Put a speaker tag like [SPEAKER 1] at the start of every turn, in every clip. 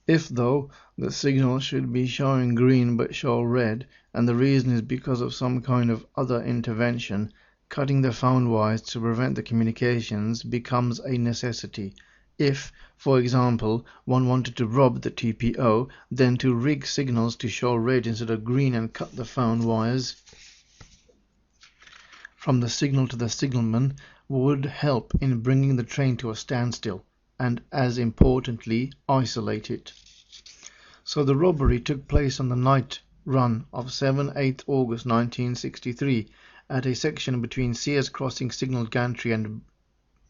[SPEAKER 1] If, though, the signal should be showing green but show red, and the reason is because of some kind of other intervention, cutting the phone wires to prevent the communications becomes a necessity. If, for example, one wanted to rob the TPO, then to rig signals to show red instead of green and cut the phone wires from the signal to the signalman would help in bringing the train to a standstill, and as importantly, isolate it. So the robbery took place on the night run of 7-8 August 1963 at a section between Sears Crossing Signal Gantry and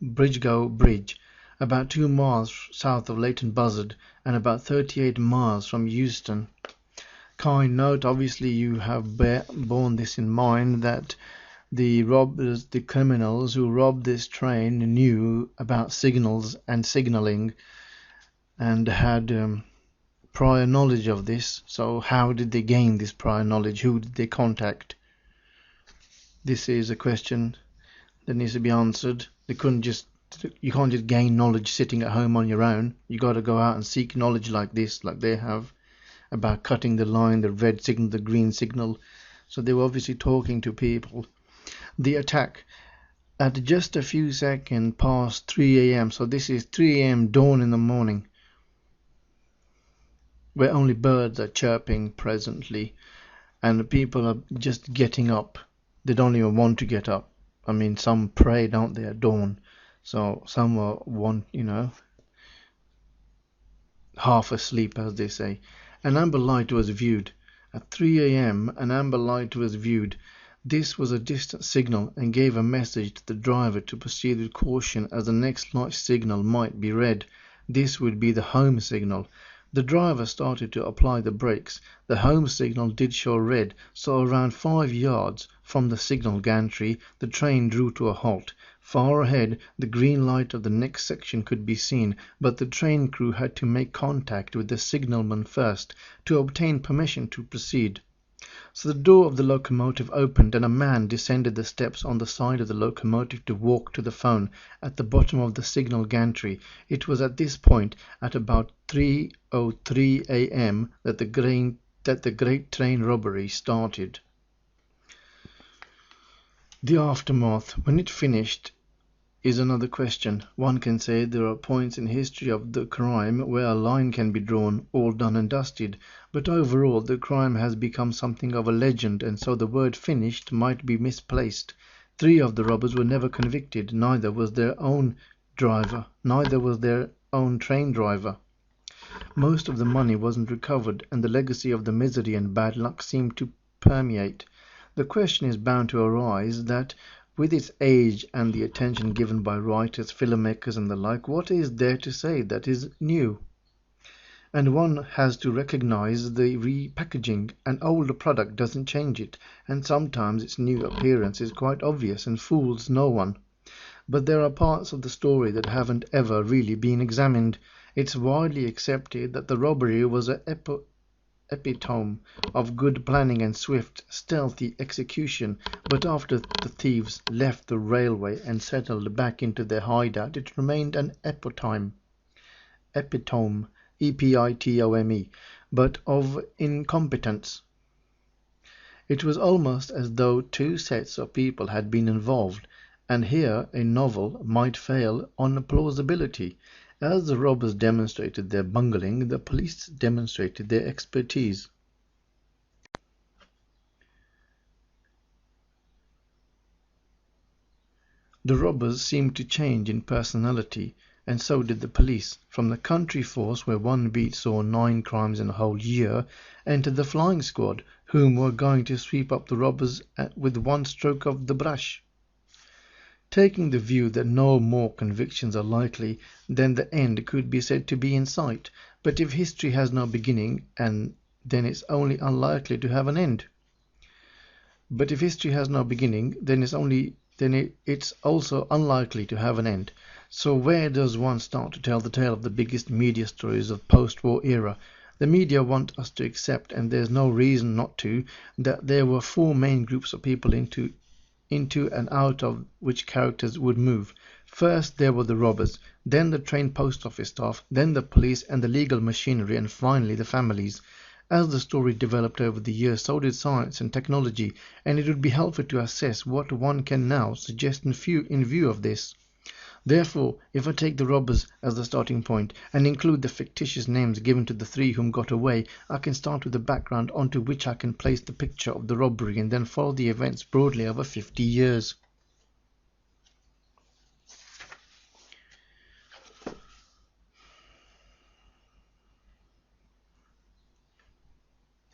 [SPEAKER 1] Bridgegow Bridge, about 2 miles south of Leighton Buzzard and about 38 miles from Euston. Kind note, obviously you have borne this in mind, that the robbers, the criminals who robbed this train, knew about signals and signalling and had prior knowledge of this. So how did they gain this prior knowledge? Who did they contact? This is a question that needs to be answered. You can't just gain knowledge sitting at home on your own. You got to go out and seek knowledge like this, like they have, about cutting the line, the red signal, the green signal. So they were obviously talking to people. The attack at just a few seconds past 3 a.m. So this is 3 a.m. dawn in the morning, where only birds are chirping presently, and people are just getting up. They don't even want to get up. I mean, some pray, don't they, at dawn. So some want, half asleep, as they say. An amber light was viewed. At 3 a.m. an amber light was viewed. This was a distant signal and gave a message to the driver to proceed with caution, as the next light signal might be red. This would be the home signal. The driver started to apply the brakes. The home signal did show red, so around 5 yards from the signal gantry the train drew to a halt. Far ahead the green light of the next section could be seen, but the train crew had to make contact with the signalman first to obtain permission to proceed. So the door of the locomotive opened and a man descended the steps on the side of the locomotive to walk to the phone at the bottom of the signal gantry. It was at this point, at about 3:03 a.m., that the great train robbery started. The aftermath, when it finished, is another question. One can say there are points in history of the crime where a line can be drawn, all done and dusted, but overall the crime has become something of a legend, and so the word finished might be misplaced. 3 of the robbers were never convicted, neither was their own train driver. Most of the money wasn't recovered, and the legacy of the misery and bad luck seemed to permeate. The question is bound to arise that, with its age and the attention given by writers, filmmakers and the like, what is there to say that is new? And one has to recognize the repackaging. An older product doesn't change it, and sometimes its new appearance is quite obvious and fools no one. But there are parts of the story that haven't ever really been examined. It's widely accepted that the robbery was an epitome of good planning and swift, stealthy execution, but after the thieves left the railway and settled back into their hideout, it remained an epitome, epitome, but of incompetence. It was almost as though 2 sets of people had been involved, and here a novel might fail on plausibility. As the robbers demonstrated their bungling, the police demonstrated their expertise. The robbers seemed to change in personality, and so did the police. From the country force, where one beat saw 9 crimes in a whole year, entered the flying squad, whom were going to sweep up the robbers with one stroke of the brush. Taking the view that no more convictions are likely, then the end could be said to be in sight. But if history has no beginning, then it's only unlikely to have an end. It's also unlikely to have an end. So where does one start to tell the tale of the biggest media stories of post-war era? The media want us to accept, and there's no reason not to, that there were 4 main groups of people into and out of which characters would move. First there were the robbers, then the trained post office staff, then the police and the legal machinery, and finally the families. As the story developed over the years, so did science and technology, and it would be helpful to assess what one can now suggest in view of this. Therefore, if I take the robbers as the starting point and include the fictitious names given to the three whom got away, I can start with the background onto which I can place the picture of the robbery and then follow the events broadly over 50 years.